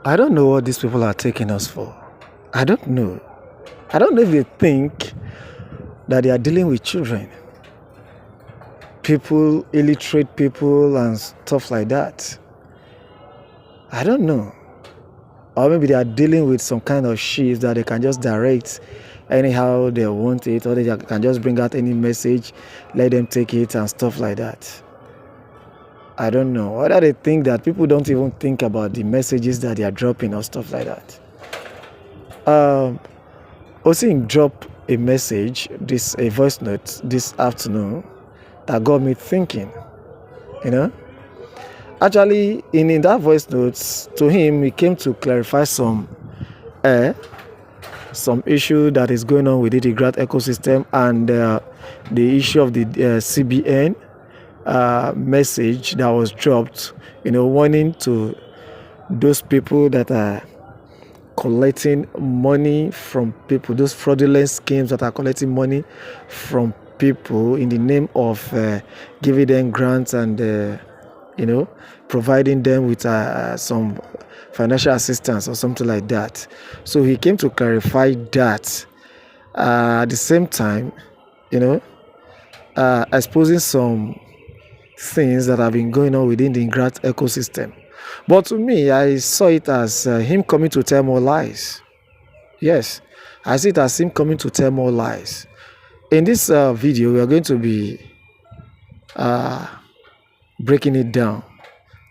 I don't know what these people are taking us for. I don't know. I don't know if they think that they are dealing with children, people, illiterate people, and stuff like that. I don't know. Or maybe they are dealing with some kind of shit that they can just direct anyhow they want it, or they can just bring out any message, let them take it, and stuff like that. I don't know. Whether they think that people don't even think about the messages that they are dropping or stuff like that. Osim dropped a message, a voice note this afternoon that got me thinking, you know. Actually, in that voice notes, to him, he came to clarify some issue that is going on within the grant ecosystem and the issue of the CBN message that was dropped, warning to those people that are collecting money from people, those fraudulent schemes that are collecting money from people in the name of giving them grants and providing them with some financial assistance or something like that. So he came to clarify that. At the same time, exposing some things that have been going on within the grant ecosystem. But to me, I saw it as him coming to tell more lies. Yes, I see it as him coming to tell more lies. In this video, we are going to be breaking it down.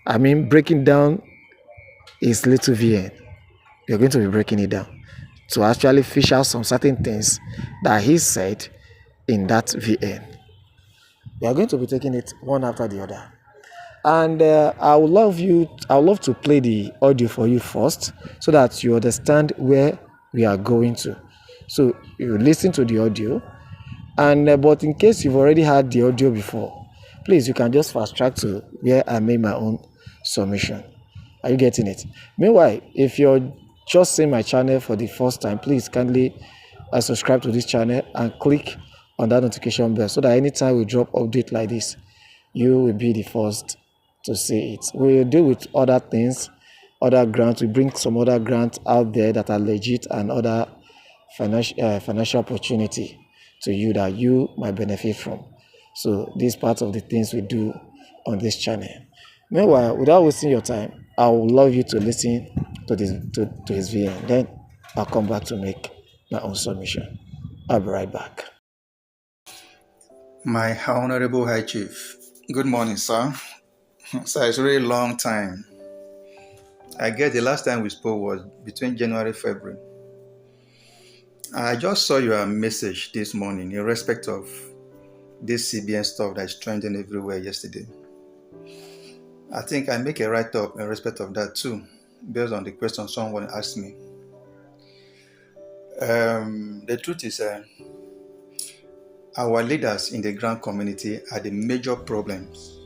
I mean, breaking down is little VN. We are going to be breaking it down to actually fish out some certain things that he said in that VN. We are going to be taking it one after the other. And I would love to play the audio for you first so that you understand where we are going to. So you listen to the audio, and but in case you've already had the audio before, please, you can just fast track to where I made my own submission. Are you getting it? Meanwhile, if you're just seeing my channel for the first time, please kindly subscribe to this channel and click on that notification bell so that anytime we drop update like this, you will be the first to see it. We will deal with other things, other grants. We bring some other grants out there that are legit and other financial opportunity to you that you might benefit from. So these parts of the things we do on this channel. Meanwhile, without wasting your time, I would love you to listen to his video. Then I'll come back to make my own submission. I'll be right back. My Honorable High Chief, good morning, sir. Sir, it's a really long time. I guess the last time we spoke was between January and February. I just saw your message this morning in respect of this CBN stuff that's trending everywhere yesterday. I think I make a write-up in respect of that too, based on the question someone asked me. The truth is, our leaders in the grant community are the major problems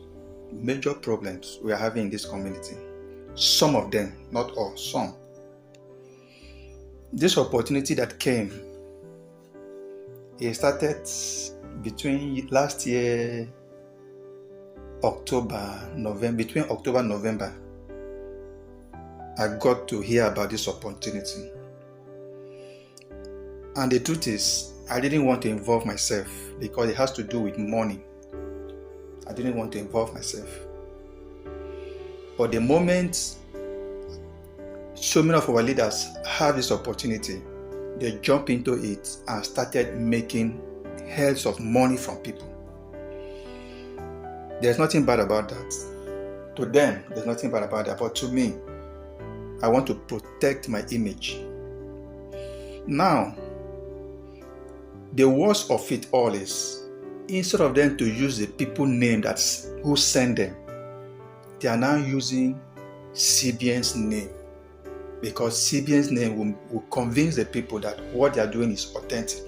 we are having in this community. Some of them, not all, some. This opportunity that came, it started between last year, between October and November. I got to hear about this opportunity. And the truth is, I didn't want to involve myself because it has to do with money. I didn't want to involve myself. But the moment so many of our leaders have this opportunity, they jump into it and started making hells of money from people. There's nothing bad about that. To them, there's nothing bad about that. But to me, I want to protect my image. Now, the worst of it all is, instead of them to use the people name who send them, they are now using CBN's name, because CBN's name will convince the people that what they are doing is authentic.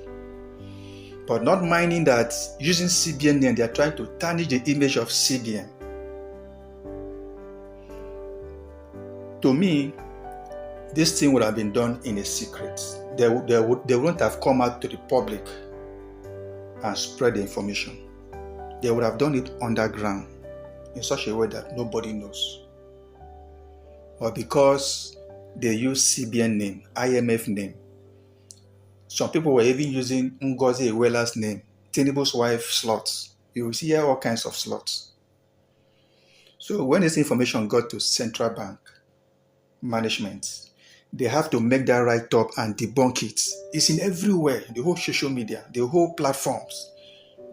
But not minding that using CBN name, they are trying to tarnish the image of CBN. To me, this thing would have been done in a secret. They wouldn't have come out to the public and spread the information. They would have done it underground in such a way that nobody knows. But because they use CBN name, IMF name. Some people were even using Ngozi Iweala's name, Tinubu's wife slots. You will see here all kinds of slots. So when this information got to central bank management, they have to make that right up and debunk it. It's in everywhere, the whole social media, the whole platforms,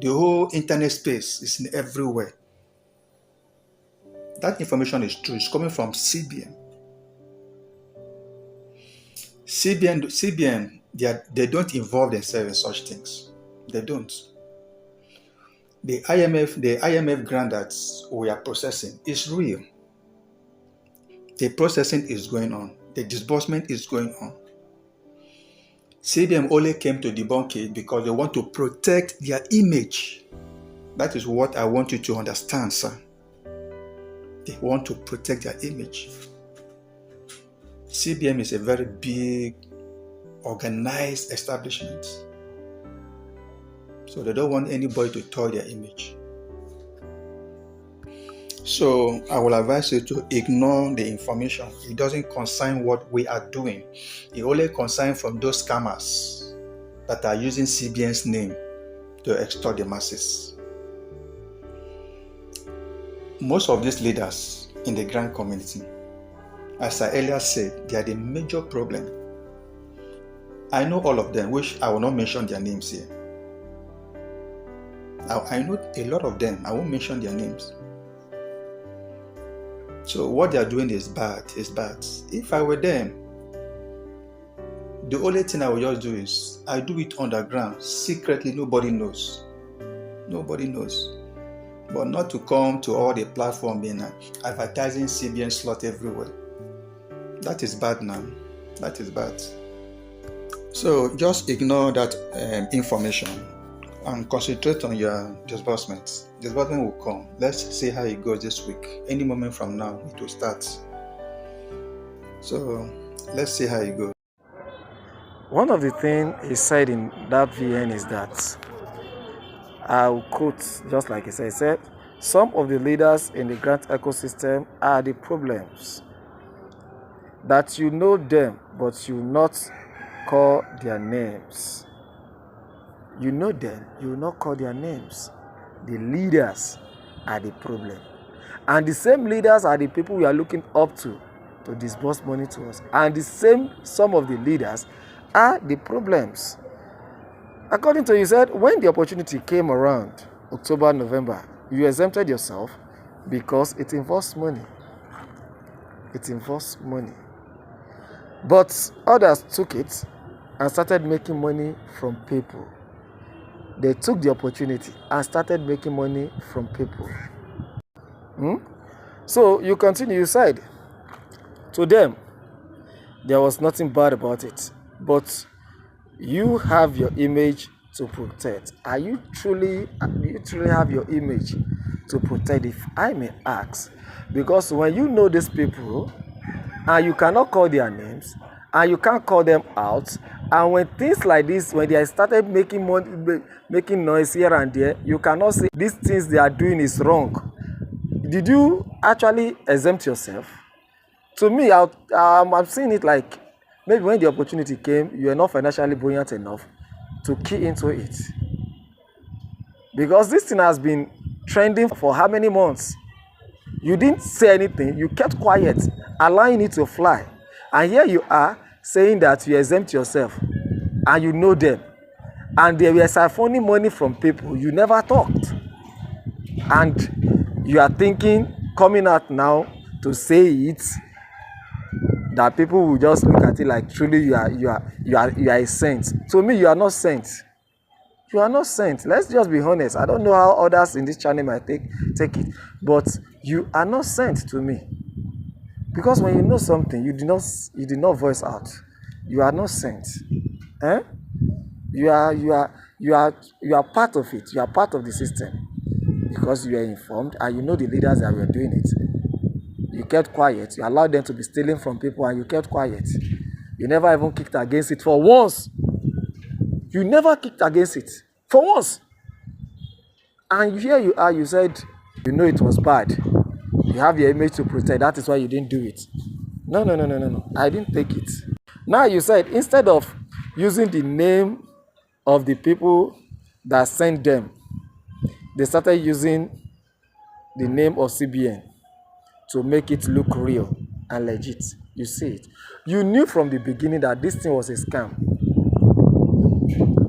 the whole internet space is in everywhere. That information is true. It's coming from CBN. CBN, they don't involve themselves in such things. They don't. The IMF grant that we are processing is real. The processing is going on. The disbursement is going on. CBN only came to debunk it because they want to protect their image. That is what I want you to understand, sir. They want to protect their image. CBN is a very big, organized establishment. So they don't want anybody to toy their image. So I will advise you to ignore the information. It doesn't concern what we are doing. It only concerns from those scammers that are using CBN's name to extort the masses. Most of these leaders in the grand community, as I earlier said, they are the major problem. I know all of them, which I will not mention their names here. I know a lot of them. I won't mention their names. So what they are doing is bad. It's bad. If I were them, the only thing I would just do is I do it underground, secretly. Nobody knows. Nobody knows. But not to come to all the platforms and advertising CBN slot everywhere. That is bad now. That is bad. So just ignore that information and concentrate on your disbursements. Disbursement will come. Let's see how it goes this week. Any moment from now, it will start. So let's see how it goes. One of the things he said in that VN is that, I'll quote just like he said, some of the leaders in the grant ecosystem are the problems. That you know them, but you not call their names. You know them, you will not call their names. The leaders are the problem. And the same leaders are the people we are looking up to disburse money to us. And some of the leaders are the problems. According to you said, when the opportunity came around, October, November, you exempted yourself because it involves money. It involves money. But others took it and started making money from people. They took the opportunity and started making money from people. So you continue, you said, to them, there was nothing bad about it. But you have your image to protect. Do you truly have your image to protect, if I may ask? Because when you know these people, and you cannot call their names, and you can't call them out, and when things like this, when they started making money, making noise here and there, you cannot say these things they are doing is wrong. Did you actually exempt yourself? To me, I'm seeing it like maybe when the opportunity came, you are not financially buoyant enough to key into it. Because this thing has been trending for how many months? You didn't say anything, you kept quiet, allowing it to fly. And here you are saying that you exempt yourself and you know them. And they were siphoning money from people. You never talked. And you are thinking, coming out now to say it, that people will just look at it like truly you are a saint. To me, you are not saint. You are not sent. Let's just be honest. I don't know how others in this channel might take it, but you are not sent to me. Because when you know something, you do not voice out. You are not sent. You are part of it. You are part of the system. Because you are informed and you know the leaders that were doing it. You kept quiet. You allowed them to be stealing from people and you kept quiet. You never even kicked against it for once. You never kicked against it for once. And here you are, you said, you know it was bad. You have your image to protect. That is why you didn't do it. No. I didn't take it. Now you said instead of using the name of the people that sent them, they started using the name of CBN to make it look real and legit. You see it. You knew from the beginning that this thing was a scam.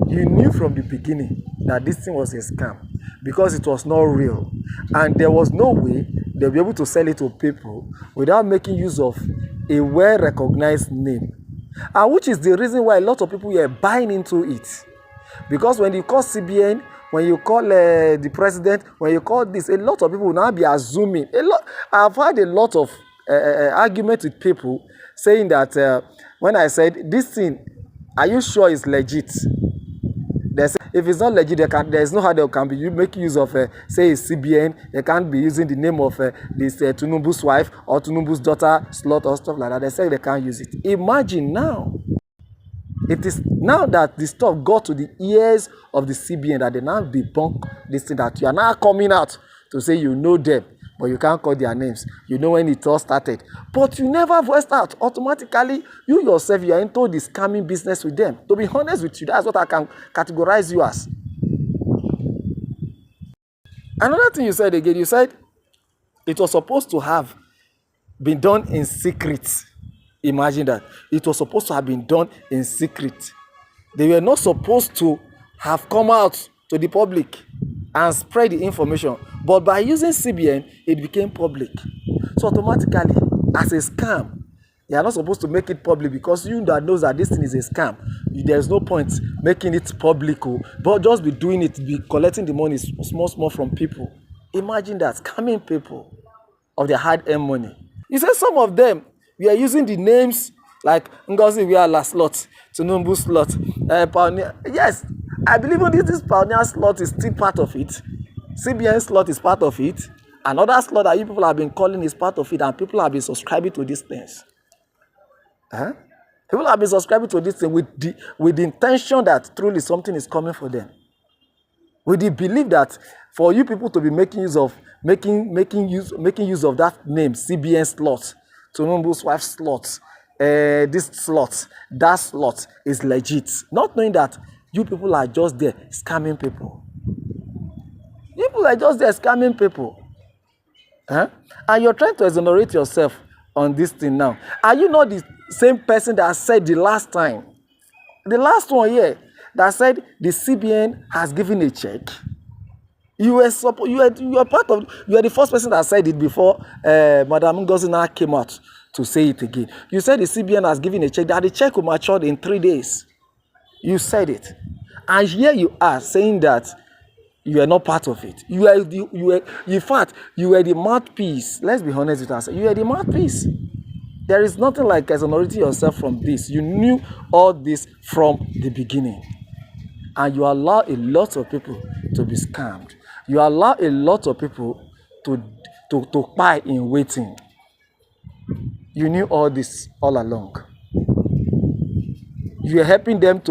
You knew from the beginning that this thing was a scam because it was not real. And there was no way they'll be able to sell it to people without making use of a well-recognized name. And which is the reason why a lot of people were buying into it. Because when you call CBN, when you call the president, when you call this, a lot of people will now be assuming. I've had a lot of argument with people saying that when I said, this thing, are you sure it's legit? They say, if it's not legit, there's no how they can be making use of, say, it's CBN. They can't be using the name of this Tinubu's wife or Tinubu's daughter, slot or stuff like that. They say they can't use it. Imagine now. It is now that the stuff got to the ears of the CBN that they now debunk this thing, that you are now coming out to say you know them, but you can't call their names. You know when it all started. But you never voiced out. Automatically, you yourself, you are into this scamming business with them. To be honest with you, that's what I can categorize you as. Another thing you said again, you said it was supposed to have been done in secret. Imagine that. It was supposed to have been done in secret. They were not supposed to have come out to the public and spread the information. But by using CBN, it became public. So automatically, as a scam, you are not supposed to make it public because you that knows that this thing is a scam. There's no point making it public, but just be doing it, be collecting the money small from people. Imagine that, scamming people of their hard-earned money. You say some of them, we are using the names like Ngozi Weala slot, Tinubu slot, Pioneer. Yes, I believe this Pioneer slot is still part of it. CBN slot is part of it. Another slot that you people have been calling is part of it, and people have been subscribing to these things. People have been subscribing to this thing with the intention that truly something is coming for them. With the belief that for you people to be making use of use of that name, CBN slot, Tinubu's wife slot, this slot, that slot is legit. Not knowing that you people are just there scamming people. People are just there scamming people. And you're trying to exonerate yourself on this thing now. Are you not the same person that said the last time? The last one here that said the CBN has given a check. You were the first person that said it before Madam Ngozi came out to say it again. You said the CBN has given a check, that the check will mature in 3 days. You said it. And here you are saying that you are not part of it. In fact, you were the mouthpiece. Let's be honest with us. You were the mouthpiece. There is nothing like exonerating yourself from this. You knew all this from the beginning. And you allow a lot of people to be scammed. You allow a lot of people to buy in waiting. You knew all this all along. You are helping them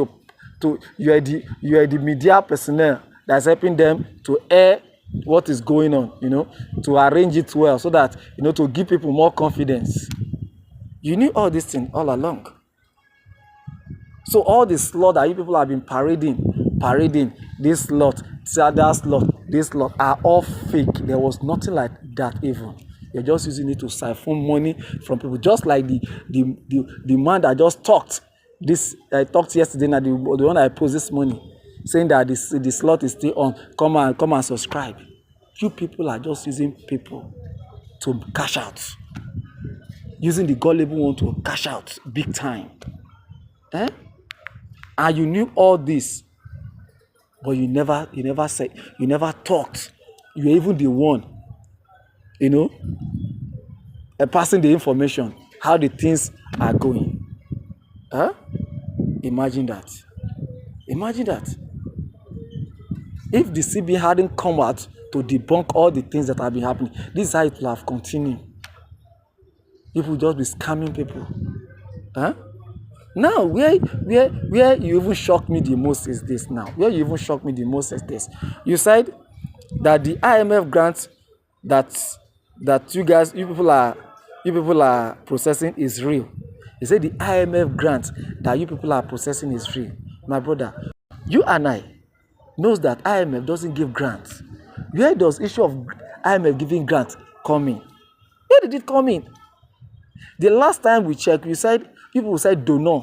you are the media personnel that's helping them to air what is going on, to arrange it well so that, to give people more confidence. You knew all this thing all along. So all the slot that you people have been parading, this slot, that slot, this slot, are all fake. There was nothing like that even. You're just using it to siphon money from people. Just like the man that just talked. I talked yesterday, and the one I posted this morning, saying that the slot is still on. Come and subscribe. You people are just using people to cash out. Using the gullible one to cash out big time. And you knew all this, but you never said, you never talked. You were even the one, passing the information, how the things are going. Imagine that. Imagine that. If the CBN hadn't come out to debunk all the things that have been happening, this is how it will have continued. People just be scamming people. Now, where you even shocked me the most is this now. Where you even shocked me the most is this. You said that the IMF grant that you people are you people are processing is real. He said the IMF grant that you people are processing is real. My brother, you and I knows that IMF doesn't give grants. Where does issue of IMF giving grants come in? Where did it come in? The last time we checked, people said donor,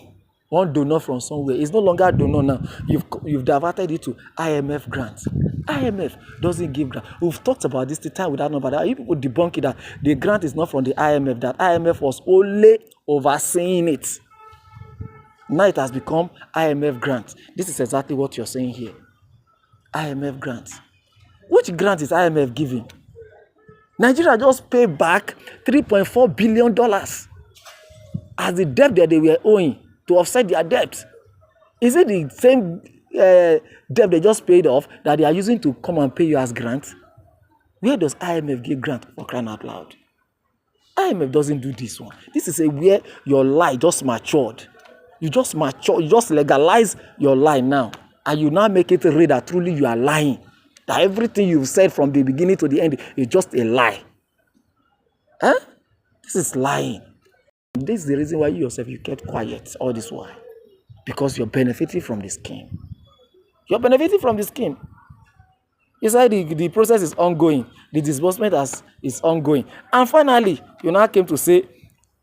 one donor from somewhere. It's no longer donor now. You've diverted it to IMF grants. IMF doesn't give grant. We've talked about this the time without number. That you people debunk it that the grant is not from the IMF. That IMF was only overseeing it. Now it has become IMF grant. This is exactly what you're saying here. IMF grant. Which grant is IMF giving? Nigeria just paid back $3.4 billion as the debt that they were owing to offset their debt. Is it the same debt they just paid off that they are using to come and pay you as grant? Where does IMF give grant, for crying out loud? IMF doesn't do this one. This is where your lie just matured. You just legalize your lie now. And you now make it real that truly you are lying. That everything you've said from the beginning to the end is just a lie. Huh? This is lying. This is the reason why you yourself, you kept quiet all this while. Because you're benefiting from the scheme. You're benefiting from the scheme. You said the process is ongoing. The disbursement is ongoing. And finally, you now came to say,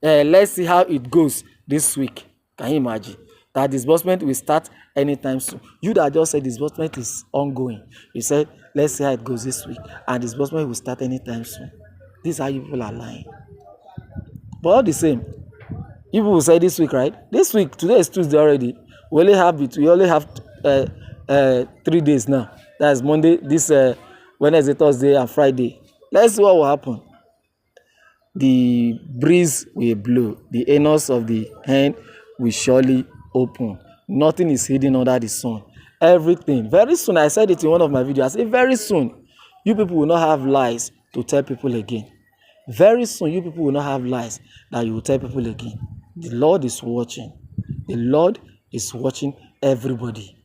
let's see how it goes this week. Can you imagine? That disbursement will start anytime soon. You that just said disbursement is ongoing. You said, let's see how it goes this week. And disbursement will start anytime soon. This is how you people are lying. But all the same, you people will say this week, right? This week, today is Tuesday already. We only have 3 days now. That's Monday, Wednesday, Thursday, and Friday. Let's see what will happen. The breeze will blow. The anus of the hen will surely open. Nothing is hidden under the sun. Everything. Very soon, I said it in one of my videos. I said very soon, you people will not have lies to tell people again. Very soon, you people will not have lies that you will tell people again. The Lord is watching. The Lord is watching everybody.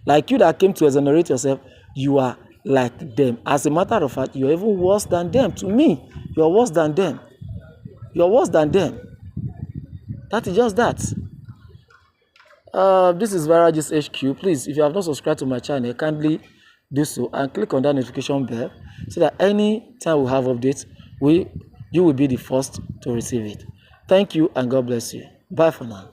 Like you that came to exonerate yourself, you are like them. As a matter of fact, you're even worse than them. To me, you're worse than them. You're worse than them. That is just that. This is Viragist HQ. Please, if you have not subscribed to my channel, kindly do so and click on that notification bell so that any time we have updates, you will be the first to receive it. Thank you and God bless you. Bye for now.